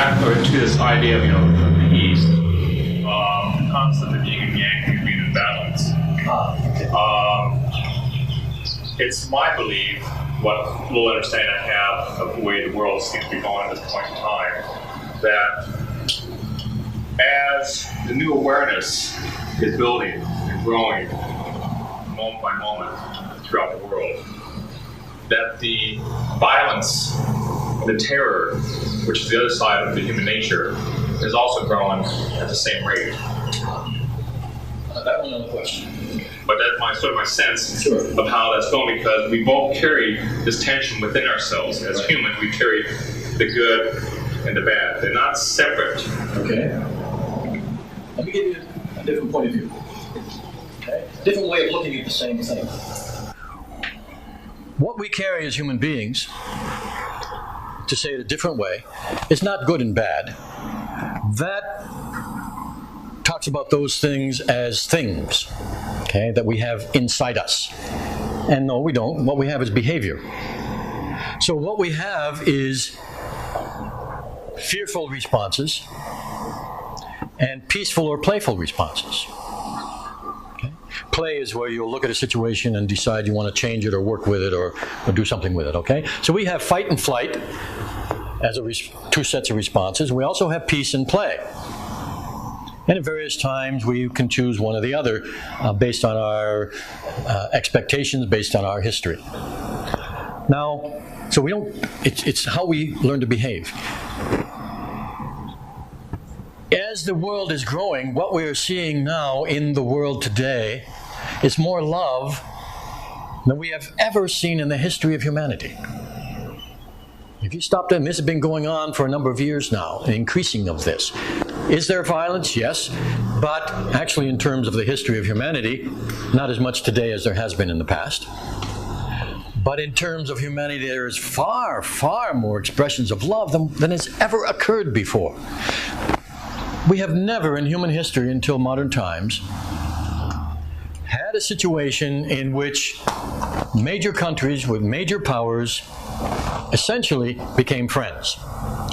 back or to this idea of peace, the concept of yin and yang can be in balance. It's my belief, what little understanding I have of the way the world seems to be going at this point in time, that as the new awareness is building and growing moment by moment throughout the world, that the violence, the terror, which is the other side of the human nature, is also growing at the same rate. That one, another question. But that's my sense Sure. of how that's going, because we both carry this tension within ourselves. As humans, we carry the good and the bad. They're not separate. Okay. Let me give you a different point of view. Okay? Different way of looking at the same thing. What we carry as human beings, to say it a different way, is not good and bad. That talks about those things as things, okay, that we have inside us. And no, we don't. What we have is behavior. So what we have is fearful responses and peaceful or playful responses. Okay? Play is where you'll look at a situation and decide you want to change it or work with it or do something with it, okay? So we have fight and flight as two sets of responses. We also have peace and play. And at various times, we can choose one or the other based on our expectations, based on our history. Now, so we don't, it's how we learn to behave. As the world is growing, what we are seeing now in the world today is more love than we have ever seen in the history of humanity. If you stopped, and this has been going on for a number of years now, an increasing of this. Is there violence? Yes. But actually, in terms of the history of humanity, not as much today as there has been in the past. But in terms of humanity, there is far, far more expressions of love than has ever occurred before. We have never in human history until modern times had a situation in which major countries with major powers essentially became friends,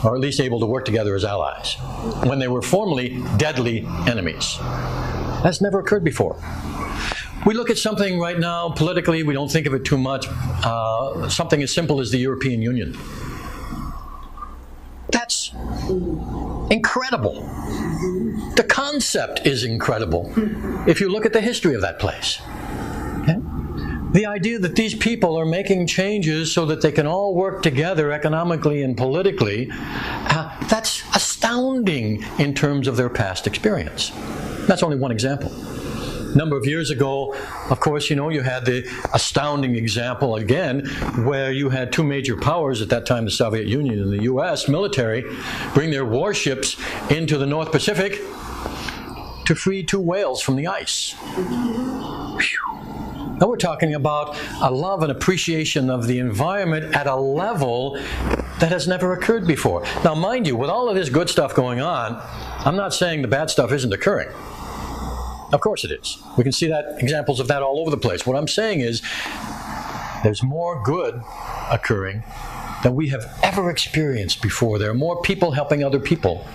or at least able to work together as allies, when they were formerly deadly enemies. That's never occurred before. We look at something right now politically, we don't think of it too much, something as simple as the European Union. That's incredible. The concept is incredible if you look at the history of that place. Okay? The idea that these people are making changes so that they can all work together economically and politically, that's astounding in terms of their past experience. That's only one example. A number of years ago, of course, you had the astounding example again where you had two major powers at that time, the Soviet Union and the U.S. military, bring their warships into the North Pacific to free two whales from the ice. Whew. Now we're talking about a love and appreciation of the environment at a level that has never occurred before. Now, mind you, with all of this good stuff going on, I'm not saying the bad stuff isn't occurring. Of course it is. We can see examples of that all over the place. What I'm saying is there's more good occurring than we have ever experienced before. There are more people helping other people,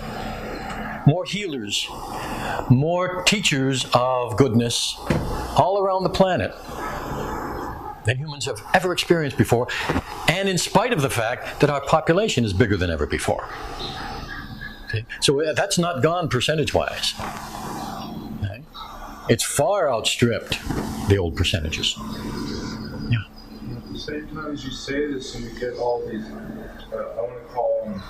more healers, more teachers of goodness all around the planet than humans have ever experienced before, and in spite of the fact that our population is bigger than ever before. Okay? So that's not gone percentage-wise. Okay? It's far outstripped the old percentages. Yeah. At the same time as you say this, and we get all these, I want to call them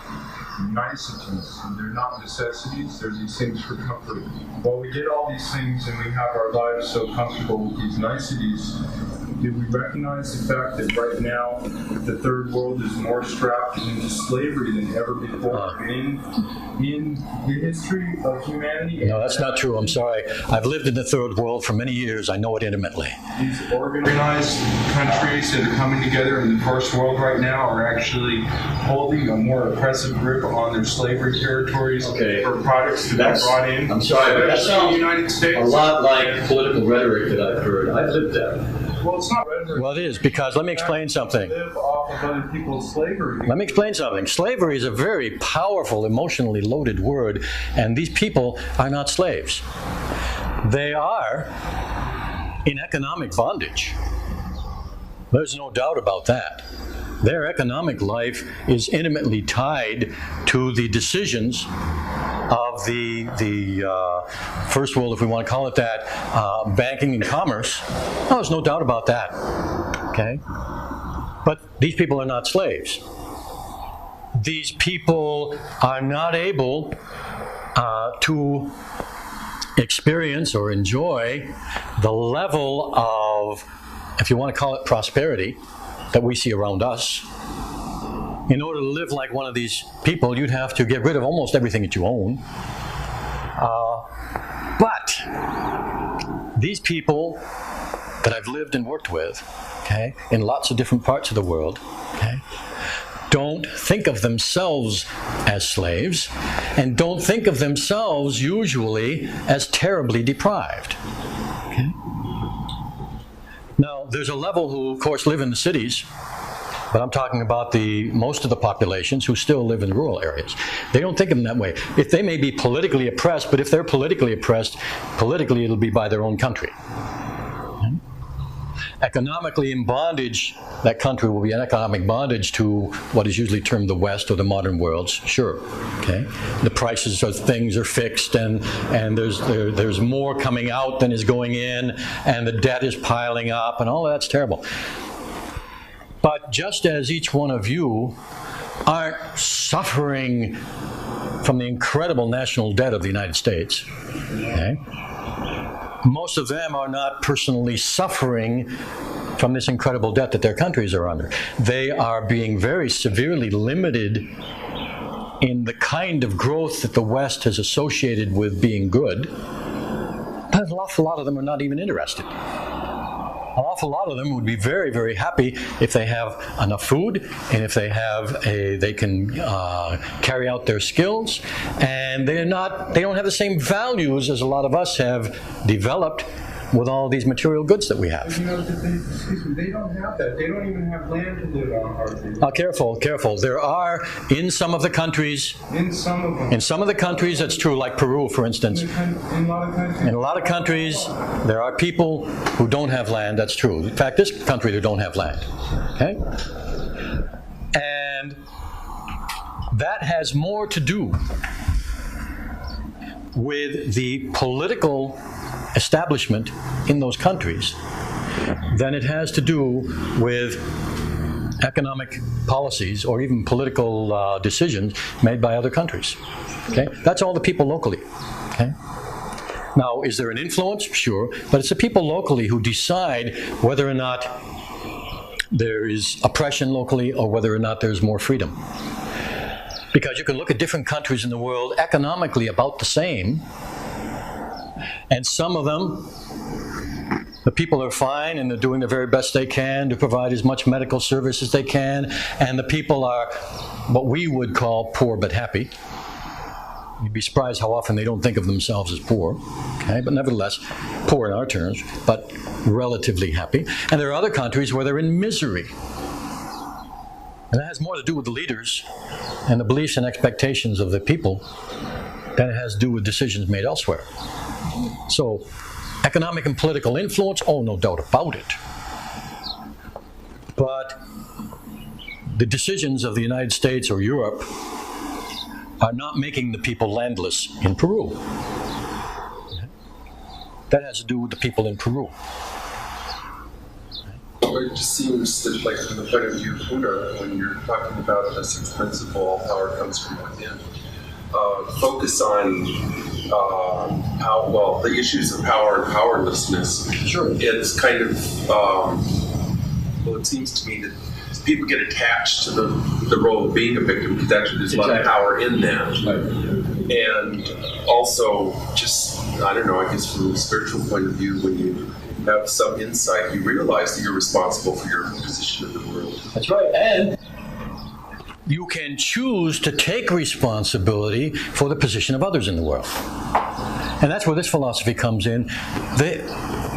niceties, and they're not necessities, they're these things for comfort. While we get all these things and we have our lives so comfortable with these niceties, do we recognize the fact that right now the third world is more strapped into slavery than ever before in the history of humanity? No, that's not true. I'm sorry. I've lived in the third world for many years. I know it intimately. These organized countries that are coming together in the first world right now are actually holding a more oppressive grip on their slavery territories for products to be brought in. I'm sorry, but that sounds the United States. A lot like political rhetoric that I've heard. I've lived there. Well, it's not rhetoric. Well, it is, because let me explain something. Live off of other people's slavery. Let me explain something. Slavery is a very powerful, emotionally loaded word, and these people are not slaves. They are in economic bondage. There's no doubt about that. Their economic life is intimately tied to the decisions of the first world, if we want to call it that, banking and commerce. No, there's no doubt about that. Okay? But these people are not slaves. These people are not able to experience or enjoy the level of, if you want to call it prosperity, that we see around us. In order to live like one of these people, you'd have to get rid of almost everything that you own. But these people that I've lived and worked with, okay, in lots of different parts of the world, okay, don't think of themselves as slaves, and don't think of themselves usually as terribly deprived. Okay? Now, there's a level who, of course, live in the cities, but I'm talking about most of the populations who still live in rural areas. They don't think of them that way. If they may be politically oppressed, but if they're politically oppressed, politically it'll be by their own country. Okay? Economically in bondage, that country will be an economic bondage to what is usually termed the West or the modern worlds. Sure, okay. The prices of things are fixed, and there's more coming out than is going in, and the debt is piling up, and all that's terrible. But just as each one of you aren't suffering from the incredible national debt of the United States, okay, most of them are not personally suffering from this incredible debt that their countries are under. They are being very severely limited in the kind of growth that the West has associated with being good. But an awful lot of them are not even interested. An awful lot of them would be very, very happy if they have enough food, and if they can carry out their skills, and they don't have the same values as a lot of us have developed with all these material goods that we have. You know, they don't have that. They don't even have land to live on, hardly. Careful. There are, in some of the countries, In some of them. in some of the countries, that's true, like Peru, for instance. In a lot of countries. In a lot of countries, there are people who don't have land, that's true. In fact, this country, they don't have land. Okay? And that has more to do with the political establishment in those countries than it has to do with economic policies or even political decisions made by other countries. Okay? That's all the people locally. Okay? Now, is there an influence? Sure. But it's the people locally who decide whether or not there is oppression locally or whether or not there's more freedom. Because you can look at different countries in the world economically about the same, and some of them, the people are fine and they're doing the very best they can to provide as much medical service as they can, and the people are what we would call poor but happy. You'd be surprised how often they don't think of themselves as poor, okay? But nevertheless, poor in our terms, but relatively happy. And there are other countries where they're in misery. And that has more to do with the leaders and the beliefs and expectations of the people than it has to do with decisions made elsewhere. So, economic and political influence, oh, no doubt about it. But the decisions of the United States or Europe are not making the people landless in Peru. That has to do with the people in Peru. It just seems that, like, from the point of view of Huna, when you're talking about the sixth principle, all power comes from within, focus on the issues of power and powerlessness. Sure. It's kind of, it seems to me that people get attached to the role of being a victim because actually there's a lot of power in that. Right. And also, just, I don't know, I guess from a spiritual point of view, when you have some insight, you realize that you're responsible for your position in the world. That's right. And you can choose to take responsibility for the position of others in the world. And that's where this philosophy comes in.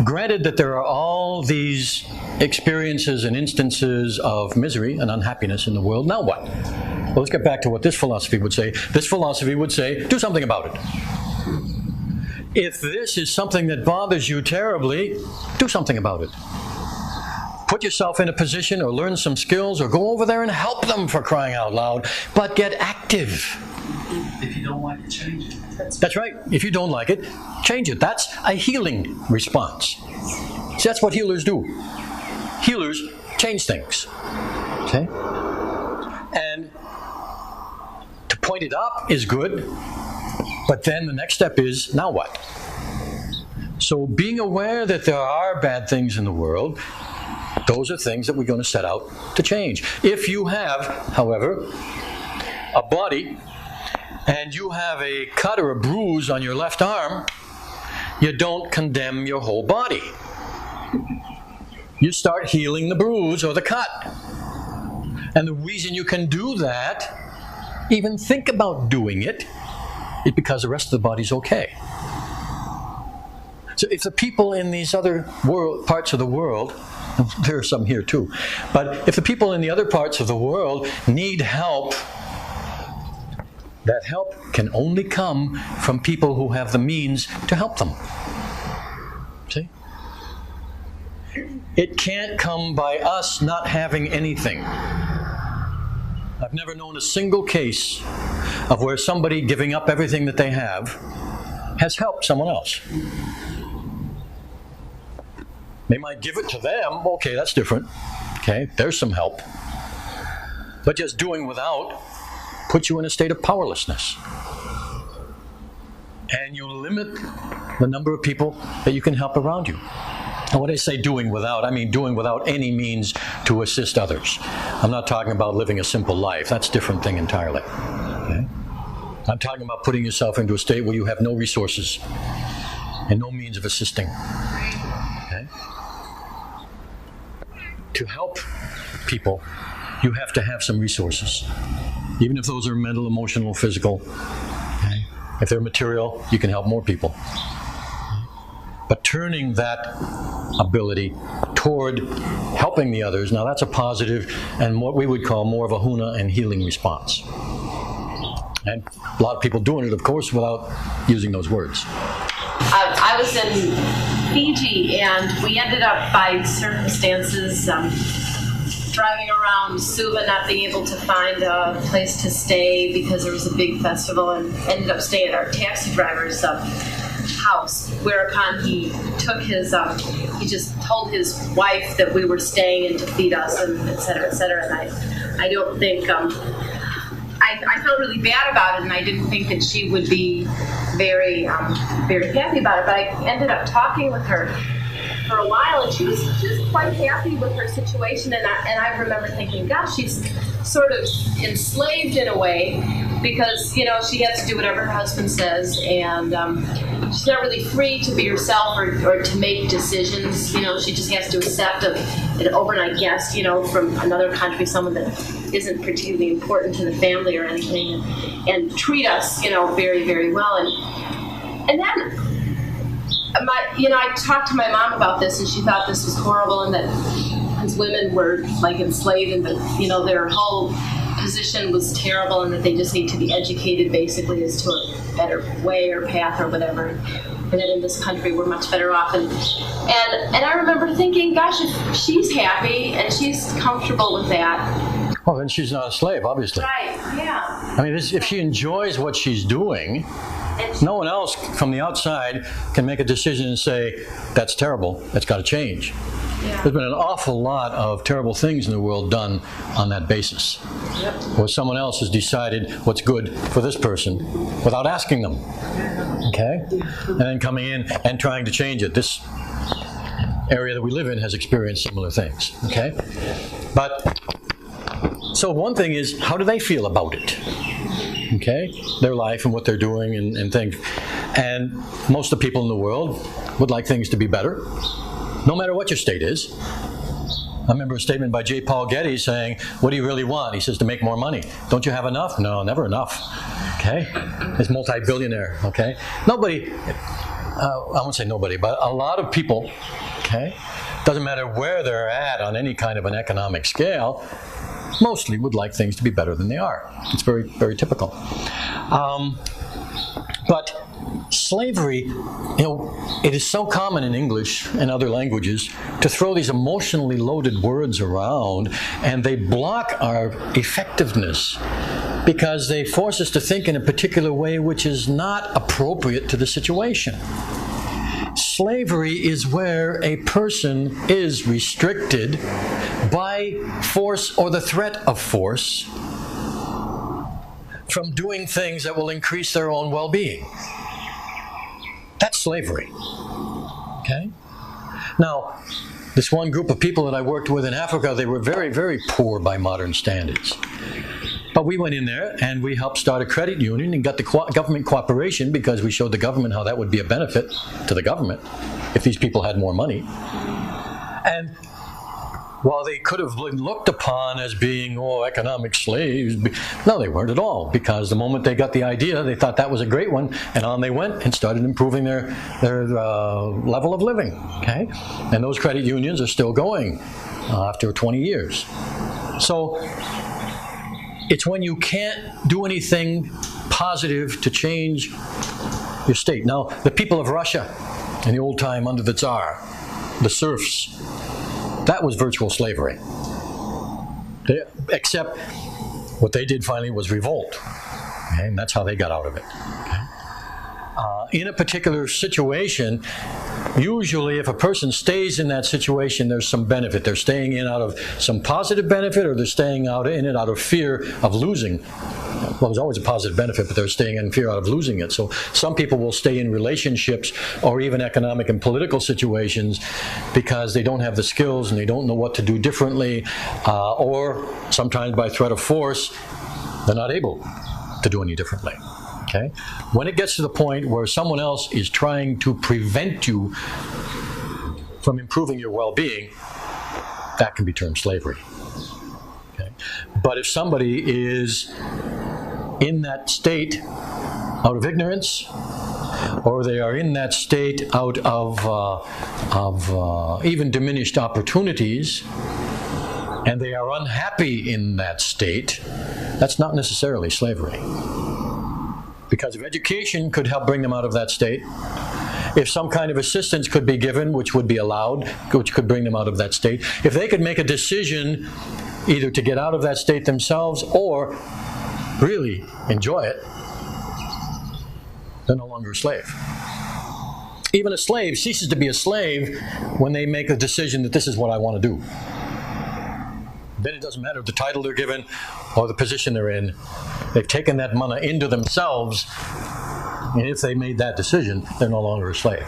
granted that there are all these experiences and instances of misery and unhappiness in the world, now what? Well, let's get back to what this philosophy would say. This philosophy would say, do something about it. If this is something that bothers you terribly, do something about it. Put yourself in a position or learn some skills or go over there and help them, for crying out loud, but get active. If you don't like it, change it. That's right. If you don't like it, change it. That's a healing response. See, that's what healers do. Healers change things. Okay? And to point it up is good, but then the next step is, now what? So being aware that there are bad things in the world, those are things that we're going to set out to change. If you have, however, a body and you have a cut or a bruise on your left arm, you don't condemn your whole body. You start healing the bruise or the cut. And the reason you can do that, even think about doing it, is because the rest of the body's okay. So if the people in these other parts of the world, there are some here too, but if the people in the other parts of the world need help, that help can only come from people who have the means to help them. See? It can't come by us not having anything. I've never known a single case of where somebody giving up everything that they have has helped someone else. They might give it to them. Okay, that's different. Okay, there's some help. But just doing without puts you in a state of powerlessness. And you limit the number of people that you can help around you. And when I say doing without, I mean doing without any means to assist others. I'm not talking about living a simple life. That's a different thing entirely. Okay? I'm talking about putting yourself into a state where you have no resources and no means of assisting. Okay? To help people, you have to have some resources. Even if those are mental, emotional, physical. Okay? If they're material, you can help more people. But turning that ability toward helping the others, now that's a positive and what we would call more of a Huna and healing response. And a lot of people doing it, of course, without using those words. I was in Fiji, and we ended up, by circumstances, driving around Suva, not being able to find a place to stay because there was a big festival, and ended up staying at our taxi driver's house, whereupon he took his, he just told his wife that we were staying and to feed us, and et cetera, and I don't think, I felt really bad about it, and I didn't think that she would be very happy about it, but I ended up talking with her for a while, and she was quite happy with her situation, and I remember thinking, gosh, she's sort of enslaved in a way, because, you know, she has to do whatever her husband says, and she's not really free to be herself or to make decisions. You know, she just has to accept an overnight guest, you know, from another country, someone that isn't particularly important to the family or anything, and treat us, you know, very, very well. And then I talked to my mom about this, and she thought this was horrible, and that because women were like enslaved, and that, you know, their whole position was terrible, and that they just need to be educated basically as to a better way or path or whatever, and that in this country we're much better off. And I remember thinking, gosh, if she's happy and she's comfortable with that, well, then she's not a slave, obviously. right? Yeah. I mean, if she enjoys what she's doing, no one else from the outside can make a decision and say, that's terrible, that's got to change. Yeah. There's been an awful lot of terrible things in the world done on that basis. Yep. Where someone else has decided what's good for this person without asking them. Okay? And then coming in and trying to change it. This area that we live in has experienced similar things. Okay? But, so one thing is, how do they feel about it? Okay? Their life and what they're doing and things. And most of the people in the world would like things to be better, no matter what your state is. I remember a statement by J. Paul Getty saying, what do you really want? He says, to make more money. Don't you have enough? No, never enough. Okay? He's multi-billionaire. Okay? Nobody, I won't say nobody, but a lot of people, okay, doesn't matter where they're at on any kind of an economic scale, mostly would like things to be better than they are. It's very, very typical. But slavery, it is so common in English and other languages to throw these emotionally loaded words around, and they block our effectiveness because they force us to think in a particular way which is not appropriate to the situation. Slavery is where a person is restricted by force or the threat of force from doing things that will increase their own well-being. That's slavery. Okay? Now, this one group of people that I worked with in Africa, they were very, very poor by modern standards. But we went in there and we helped start a credit union and got the government cooperation because we showed the government how that would be a benefit to the government if these people had more money. And while they could have been looked upon as being, economic slaves, no, they weren't at all, because the moment they got the idea, they thought that was a great one, and on they went and started improving their level of living, okay? And those credit unions are still going after 20 years. So it's when you can't do anything positive to change your state. Now, the people of Russia in the old time under the Tsar, the serfs, that was virtual slavery. Except what they did finally was revolt. Okay? And that's how they got out of it. Okay? In a particular situation, usually if a person stays in that situation, there's some benefit. They're staying in out of some positive benefit, or they're staying in it out of fear of losing. Well, there's always a positive benefit, but they're staying in fear out of losing it. So some people will stay in relationships or even economic and political situations because they don't have the skills and they don't know what to do differently, or sometimes by threat of force, they're not able to do any differently. Okay? When it gets to the point where someone else is trying to prevent you from improving your well-being, that can be termed slavery. Okay? But if somebody is in that state out of ignorance, or they are in that state out of even diminished opportunities, and they are unhappy in that state, that's not necessarily slavery. Because if education could help bring them out of that state, if some kind of assistance could be given, which would be allowed, which could bring them out of that state, if they could make a decision either to get out of that state themselves or really enjoy it, they're no longer a slave. Even a slave ceases to be a slave when they make a decision that this is what I want to do. Then it doesn't matter the title they're given or the position they're in. They've taken that mana into themselves, and if they made that decision, they're no longer a slave.